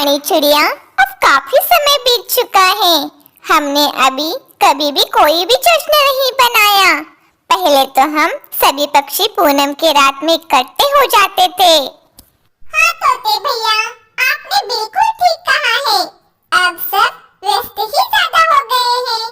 रानी चिड़िया, अब काफी समय बीत चुका है। हमने अभी कभी भी कोई भी जश्न नहीं बनाया। पहले तो हम सभी पक्षी पूनम की रात में इकट्ठे हो जाते थे। हाँ तोते भैया, आपने बिल्कुल ठीक कहा है। अब सब व्यस्त ही ज्यादा हो गए हैं,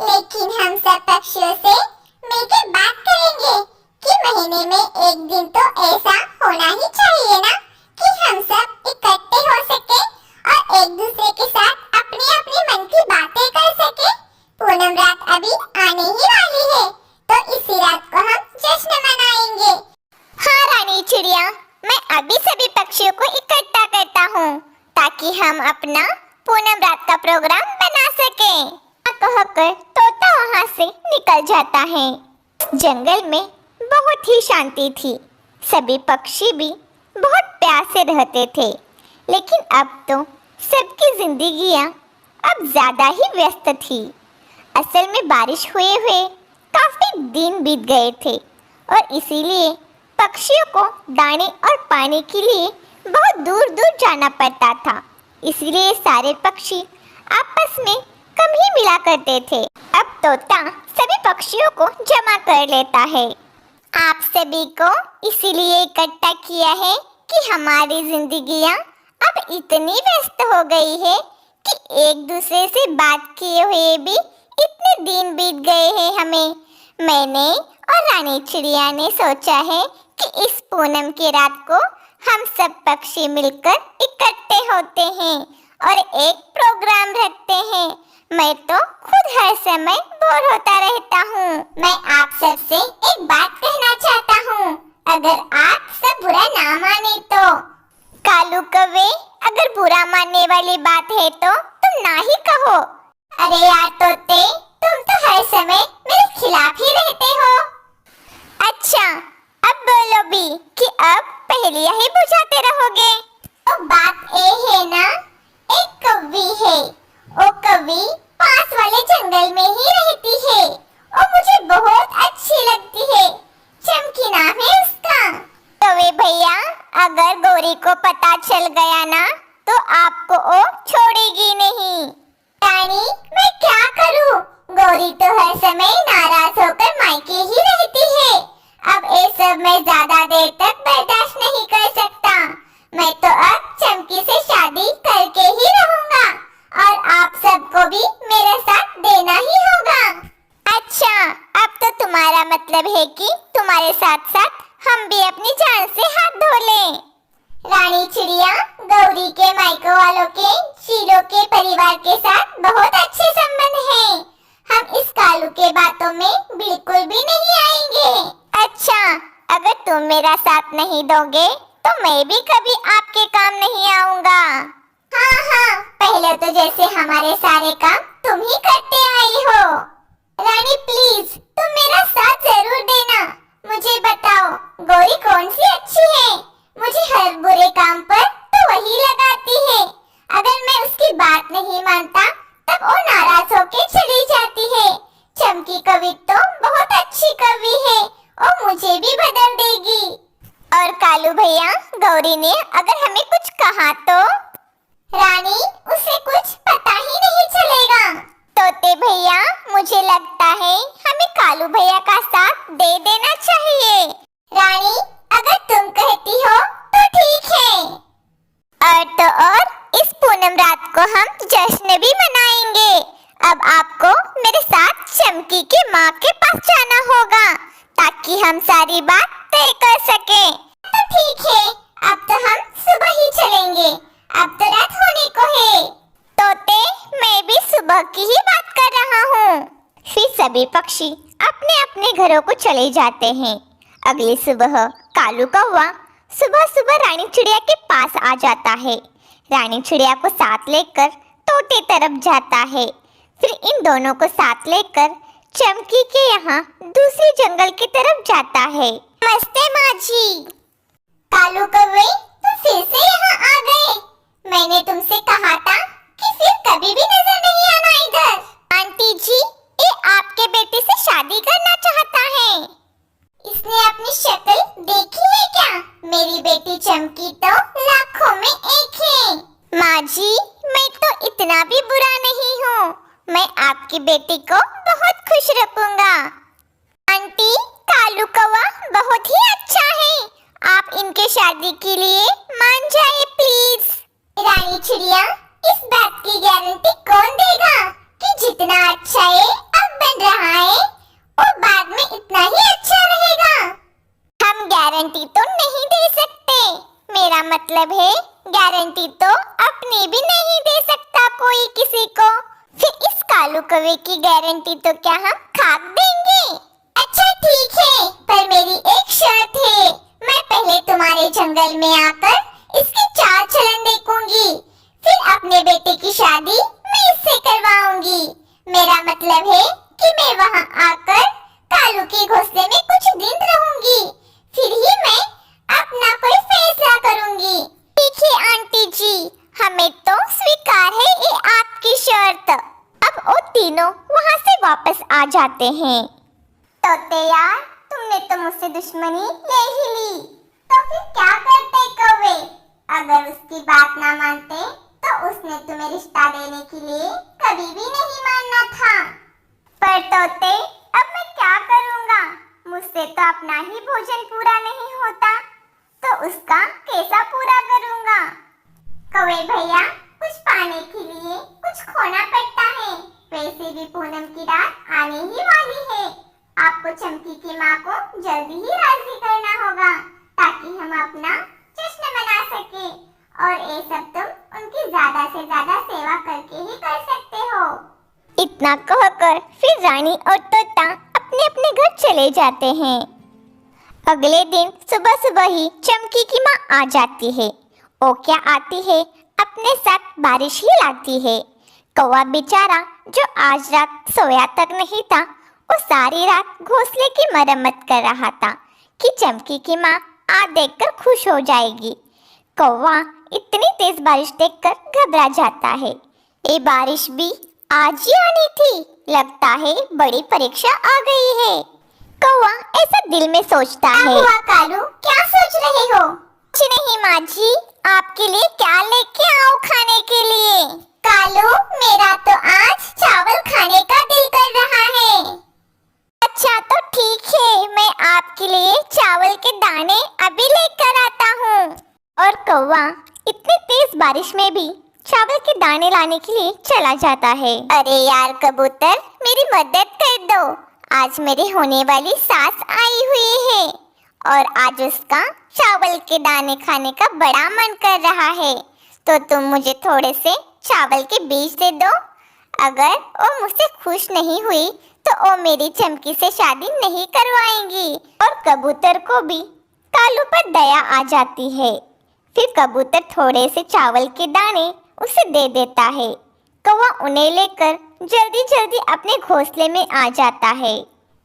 लेकिन हम सब पक्षियों से मिलकर बात करेंगे कि महीने में एक दिन तो ऐसा होना ही चाहिए ना कि हम सब इकट्ठे हो सके और एक दूसरे के साथ अपनी अपनी मन की बातें कर सके। पूनम रात अभी आने ही वाली है, तो इसी रात को हम जश्न मनाएंगे। हाँ रानी चिड़िया, मैं अभी सभी पक्षियों को इकट्ठा करता हूँ ताकि हम अपना पूनम रात का प्रोग्राम बना सकें। कहकर तोता वहाँ से निकल जाता है। जंगल में बहुत ही शांति थी। सभी पक्षी भी बहुत प्यार से रहते थे। लेकिन अब तो सबकी जिंदगियाँ अब ज्यादा ही व्यस्त थी। असल में बारिश हुए हुए काफी दिन बीत गए थे और इसीलिए पक्षियों को दाने और पानी के लिए बहुत दूर दूर जाना पड़ता था। इसलिए सारे पक्षी आपस में कम ही मिला करते थे। अब तोता सभी पक्षियों को जमा कर लेता है। आप सभी को इसीलिए इकट्ठा किया है कि हमारी जिंदगियां अब इतनी व्यस्त हो गई है कि एक दूसरे से बात किए हुए भी इतने दिन बीत गए हैं हमें। मैंने और रानी चिड़िया ने सोचा है कि इस पूनम की रात को हम सब पक्षी मिलकर इकट्ठे होते हैं और एक प्रोग्राम रखते हैं। मैं तो खुद हर समय बोर होता रहता हूँ। मैं आप सब से एक बात कहना चाहता हूँ, अगर आप सब बुरा ना माने तो। कालू कौवे, अगर बुरा मानने वाली बात है तो तुम ना ही कहो। अरे यार तोते, तुम तो हर समय मेरे खिलाफ ही रहते हो। अच्छा, अब बोलो भी कि अब पहेलियां ही बुझाते रहोगे। तो बात ये है ना, एक कौवी है। वो कौवी पास वाले जंगल में ही रहती है और मुझे बहुत अच्छी लगती है। चमकी नाम है उसका। कौवे भैया, अगर गौरी को पता चल गया ना तो आपको वो छोड़ेगी नहीं। रानी, मैं क्या करूं? गौरी तो हर समय नाराज होकर मायके ही रहती है। अब ये सब मैं ज्यादा देर तक बर्दाश्त नहीं कर सकता। मैं तो अब चमकी से शादी करके ही रहूंगा और आप सबको भी मेरे साथ देना ही होगा। अच्छा, अब तो तुम्हारा मतलब है कि तुम्हारे साथ साथ हम भी अपनी जान से हाथ धो लें। रानी चिड़िया, गौरी के मायके वालों के शीलो के परिवार के साथ बहुत अच्छे संबंध हैं। हम इस कालू के बातों में बिल्कुल भी नहीं आएंगे। अच्छा, अगर तुम मेरा साथ नहीं दोगे तो मैं भी कभी आपके काम नहीं आऊंगा। हाँ, पहले तो जैसे हमारे सारे काम तुम ही करते आई हो। रानी प्लीज, तुम मेरा साथ जरूर देना। मुझे बताओ, गौरी कौन सी अच्छी है? मुझे हर बुरे काम पर तो वही लगाती है। अगर मैं उसकी बात नहीं मानता तब वो नाराज होकर चली जाती है। चमकी कवि तो बहुत अच्छी कवि है, वो मुझे भी बदल देगी। और कालू भैया, गौरी ने अगर हमें कुछ कहा तो? रानी, उसे कुछ पता ही नहीं चलेगा। तोते भैया, मुझे लगता है हमें कालू भैया का साथ दे देना चाहिए। रानी, अगर तुम कहती हो तो ठीक है। और तो और, इस पूनम रात को हम जश्न भी मनाएंगे। अब आपको मेरे साथ चमकी की माँ के पास जाना होगा ताकि हम सारी बात तय कर सकें। तो ठीक है, अब तो हम सुबह ही चलेंगे। अब तो रात होने को है। तोते, मैं भी सुबह की ही बात कर रहा हूँ। फिर सभी पक्षी अपने अपने घरों को चले जाते हैं। अगली सुबह कालू कौवा सुबह सुबह रानी चिड़िया के पास आ जाता है। रानी चिड़िया को साथ लेकर तोते तरफ जाता है। फिर इन दोनों को साथ लेकर चमकी के यहाँ दूसरी जंगल की तरफ जाता है। नमस्ते माँ जी। कालू कौवे, तुम फिर से यहाँ आ गए। मैंने तुमसे कहा था कि फिर कभी भी नजर नहीं आना इधर। आंटी जी, ये आपके बेटे से शादी करना चाहता है। इसने अपनी शक्ल देखी है क्या? मेरी बेटी चमकी तो लाखों में एक है। माँ माँ जी, मैं तो इतना भी बुरा नहीं हूँ। मैं आपकी बेटी को बहुत खुश रखूंगा। आंटी, कालू कौवा बहुत ही अच्छा है। आप इनके शादी के लिए मान जाइए प्लीज। रानी चिड़िया, इस बात की गारंटी कौन देगा कि जितना अच्छा ये अब बन रहा है वो बाद में इतना ही अच्छा रहेगा? हम गारंटी तो नहीं दे सकते। मेरा मतलब है गारंटी तो अपनी भी नहीं दे सकता कोई किसी को। फिर इस कालू कौवे की गारंटी तो क्या हम खाक देंगे? अच्छा ठीक है, पर मेरी एक शर्त है। मैं पहले तुम्हारे जंगल में आकर इसकी चाल चलन देखूंगी, फिर अपने बेटे की शादी मैं इससे करवाऊंगी। मेरा मतलब है कि मैं वहां आकर कालू के घोंसले में कुछ दिन रहूंगी, फिर ही मैं अपना कोई फैसला करूंगी। ठीक है आंटी जी, हमें तो स्वीकार है ये आपकी शर्त। अब वो तीनों वहाँ से वापस आ जाते हैं। तोते यार, तुमने तो मुझसे दुश्मनी ले ही ली, तो फिर क्या करते कौवे? अगर उसकी बात ना मानते तो उसने तुम्हें रिश्ता देने के लिए कभी भी नहीं मानना था। पर तोते, अब मैं क्या करूँगा? मुझसे तो अपना ही भोजन पूरा नहीं होता, तो उसका कैसा पूरा करूँगा? कौवे भैया, कुछ पाने के लिए कुछ खोना पड़ता है। वैसे भी पूनम की रात आने ही वाली है। आपको चमकी की माँ को जल्दी ही राजी करना होगा ताकि हम अपना जश्न मना सके, और ये सब तुम उनकी ज्यादा से ज्यादा सेवा करके ही कर सकते हो। इतना कहकर फिर रानी और तोता अपने अपने घर चले जाते हैं। अगले दिन सुबह सुबह ही चमकी की माँ आ जाती है। वो क्या आती है, अपने साथ बारिश ही लाती है। कौवा बेचारा जो आज रात सोया तक नहीं था, वो सारी रात घोंसले की मरम्मत कर रहा था कि चमकी की माँ आ देखकर खुश हो जाएगी। कौवा इतनी तेज बारिश देखकर घबरा जाता है। ये बारिश भी आज ही आनी थी, लगता है बड़ी परीक्षा आ गई है। कौवा ऐसा दिल में सोचता है। हुआ कालू, क्या सोच रहे हो? कुछ नहीं माँ जी, आपके लिए क्या लेके आओ खाने के लिए? कालू, मेरा तो आज चावल खाने का दिल कर रहा है। अच्छा तो ठीक है, मैं आपके लिए चावल के दाने अभी लेकर आता हूँ। और कौवा इतनी तेज बारिश में भी चावल के दाने लाने के लिए चला जाता है। अरे यार कबूतर, मेरी मदद कर दो। आज मेरी होने वाली सास आई हुई है और आज उसका चावल के दाने खाने का बड़ा मन कर रहा है, तो तुम मुझे थोड़े से चावल के बीज दे दो। अगर वो मुझसे खुश नहीं हुई तो वो मेरी चमकी से शादी नहीं करवाएंगी। और कबूतर को भी कालू पर दया आ जाती है। फिर कबूतर थोड़े से चावल के दाने उसे दे देता है। कौवा उन्हें लेकर जल्दी जल्दी अपने घोंसले में आ जाता है।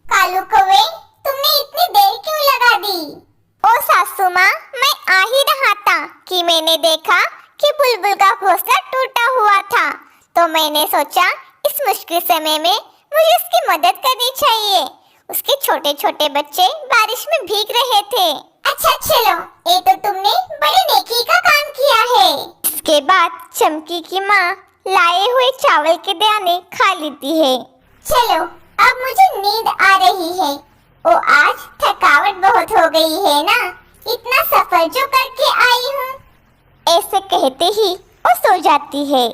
कालू कौवे, तुमने इतनी देर क्यों लगा दी? ओ सासू माँ, मैं आ ही रहा था कि मैंने देखा कि बुलबुल का घोंसला टूटा हुआ था, तो मैंने सोचा इस मुश्किल समय में मुझे उसकी मदद करनी चाहिए। उसके छोटे छोटे बच्चे बारिश में भीग रहे थे। अच्छा चलो, ये तो तुमने बड़ी नेकी का काम किया है। इसके बाद चमकी की माँ लाए हुए चावल के दाने खा लेती है। चलो, अब मुझे नींद आ रही है। ओ आज थकावट बहुत हो गई है ना, इतना सफर जो करके आई हूँ। ऐसे कहते ही वो सो जाती है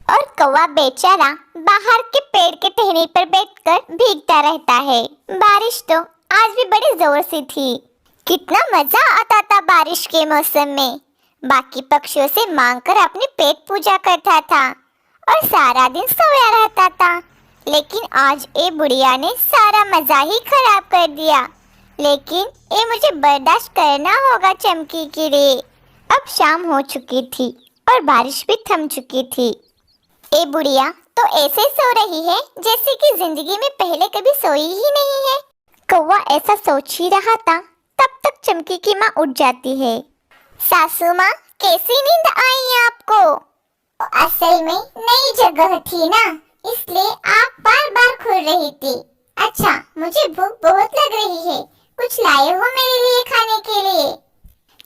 और कौवा बेचारा बाहर के पेड़ के टहनी पर बैठकर भीगता रहता है। बारिश तो आज भी बड़ी जोर से थी। कितना मजा आता था बारिश के मौसम में। बाकी पक्षियों से मांगकर अपनी पेट पूजा करता था और सारा दिन सोया रहता था। लेकिन आज ये बुढ़िया ने सारा मजा ही खराब कर दिया। लेकिन ये मुझे बर्दाश्त करना होगा चमकी के लिए। अब शाम हो चुकी थी और बारिश भी थम चुकी थी। ये बुढ़िया तो ऐसे सो रही है जैसे कि जिंदगी में पहले कभी सोई ही नहीं है। कौवा ऐसा सोच ही रहा था, तब तक चमकी की माँ उठ जाती है। सासू माँ, कैसी नींद आई आपको? असल में नई जगह थी ना, इसलिए आप बार बार खुल रही थी। अच्छा, मुझे भूख बहुत लग रही है, कुछ लाए हो मेरे लिए खाने के लिए?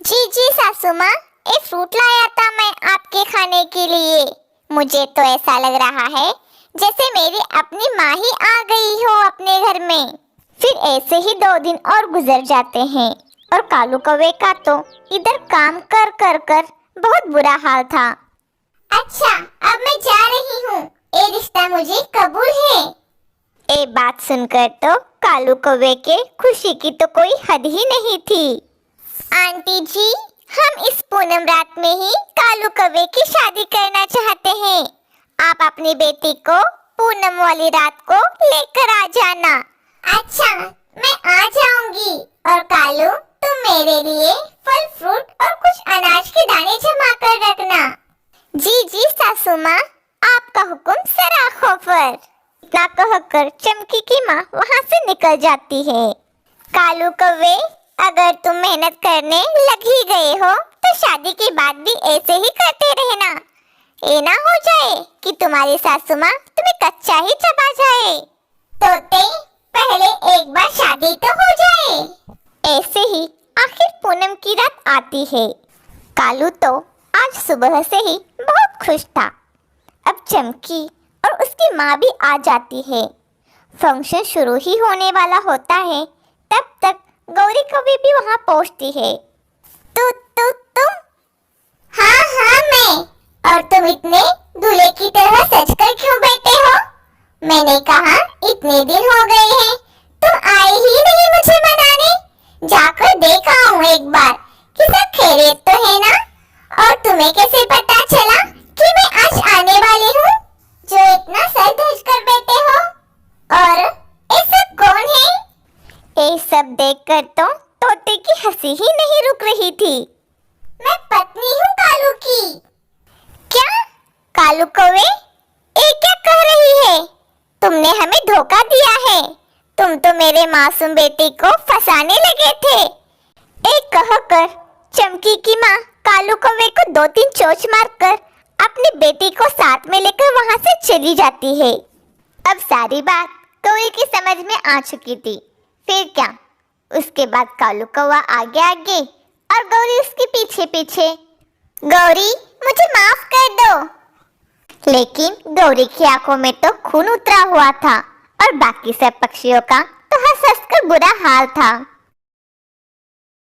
जी जी सासू माँ, ये फ्रूट लाया था मैं आपके आपके खाने के लिए। मुझे तो ऐसा लग रहा है जैसे मेरी अपनी माँ ही आ गई हो अपने घर में। फिर ऐसे ही 2 दिन और गुजर जाते हैं और कालू कौवे का तो इधर काम कर कर कर बहुत बुरा हाल था। अच्छा, अब मैं जा रही हूँ। ये रिश्ता मुझे कबूल है। ये बात सुनकर तो कालू कौवे के खुशी की तो कोई हद ही नहीं थी। आंटी जी, हम इस पूनम रात में ही कालू कौवे की शादी करना चाहते हैं। आप अपनी बेटी को पूनम वाली रात को लेकर आ जाना। अच्छा, मैं आ जाऊंगी। और कालू, तुम मेरे लिए फल फ्रूट और कुछ अनाज के दाने जमा कर रखना। जी जी सासू माँ, आपका हुक्म सराखों पर। इतना कहकर चमकी की माँ वहाँ से निकल जाती है। कालू कौवे, अगर तुम मेहनत करने लग ही गए हो तो शादी के बाद भी ऐसे ही करते रहना। ये ना हो जाए कि तुम्हारी सासू माँ तुम्हें कच्चा ही चबा जाए। तोते, पहले एक बार शादी तो हो जाए। ऐसे ही आखिर पूनम की रात आती है। कालू तो आज सुबह से ही बहुत खुश था। अब चमकी और उसकी माँ भी आ जाती है। फंक्शन शुरू ही होने वाला होता है, तब तक गौरी कौवी भी वहाँ पहुँचती है। तुम हाँ हाँ, मैं। और तुम इतने दूल्हे की तरह सजकर क्यों बैठे हो? मैंने कहा इतने दिन हो गए हैं, तुम आए ही नहीं मुझे मनाने। जाकर देख आऊं एक बार कि सब खैरियत तो है ना। और तुम्हें कैसे पता चला कि मैं आज आने वाली हूँ, जो इतना सर धज कर बैठे हो? और ये सब कौन है? ये सब देखकर तो तोते की हंसी ही नहीं रुक रही थी। मैं पत्नी हूँ कालू की। क्या? कालू कौवे, ये क्या कह रही है? तुमने हमें धोखा दिया है। तुम तो मेरे मासूम बेटे को फंसाने लगे थे। एक कहकर चमकी की माँ कालू कौवे को 2-3 चोंच मारकर अपनी बेटी को साथ में लेकर वहाँ से चली जाती है। अब सारी बात गौरी की समझ में आ चुकी थी। फिर क्या, उसके बाद कालू कौवा आगे आगे और गौरी उसके पीछे पीछे। गौरी, मुझे माफ कर दो। लेकिन गौरी की आंखों में तो खून उतरा हुआ था और बाकी सब पक्षियों का तो हंस हंस कर बुरा हाल था।